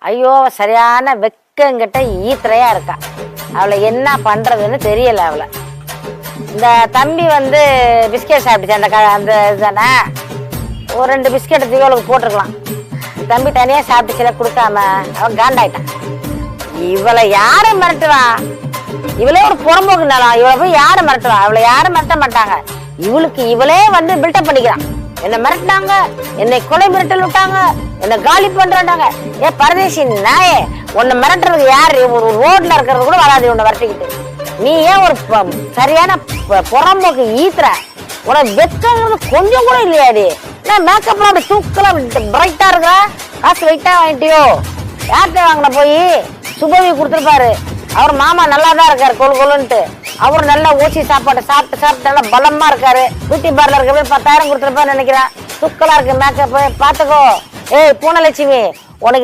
ஐயோ சரியான வெக்கங்கிட்ட ஈத்திரையா இருக்கா. அவளை என்ன பண்றதுன்னு தெரியல. அவளை இந்த தம்பி வந்து பிஸ்கெட் சாப்பிட்டுச்சு அந்த இதுதானே, ஒரு 2 பிஸ்கெட் அவளுக்கு போட்டிருக்கலாம். தம்பி தனியா சாப்பிட்டுச்சுல கொடுக்காம அவன் காண்டாயிட்டான். இவளை யாரை மிரட்டுவா? இவளே ஒரு புறம்போக்கு நிலம், இவளை போய் யாரை மிரட்டுவா? அவளை யாரும் மிரட்ட மாட்டாங்க. இவளே வந்து பில்டப் பண்ணிக்கிறான். என்ன மிரட்டினாங்க, என்னை கொலை மிரட்டல் விட்டாங்க, என்ன காலி பண்றாங்க. பரதேசி நாயே, உன்னை மிரட்டுறது யாரு? ஒரு ரோட்ல இருக்கிறது கூட வராது உன்னை விரட்டிக்கிட்டு. நீ ஏன் ஒரு சரியான புறம்போக்கு ஈத்துற? உனக்கு வெக்கங்கிறது கொஞ்சம் கூட இல்லையாடி? மேக்கப்லாம் அப்படி தூக்கலாம் பிரைட்டா இருக்கா? காசு வெயிட்டா வாங்கிட்டியோ? யார்கிட்ட வாங்கின போய்? சுபவி கொடுத்துருப்பாரு. அவர் மாமா நல்லா தான் இருக்காரு கொழு கொழுன்ட்டு. அவரு நல்லா ஊசி சாப்பாடு சாப்பிட்டு நல்லா பலமா இருக்காரு. பியூட்டி பார்லர் இருக்க 10,000 கொடுத்துருப்பாரு நினைக்கிறேன். தூக்கலா இருக்கு மேக்கப். பாத்துக்கோ. ஏய் பூனலட்சுமி, உனக்கு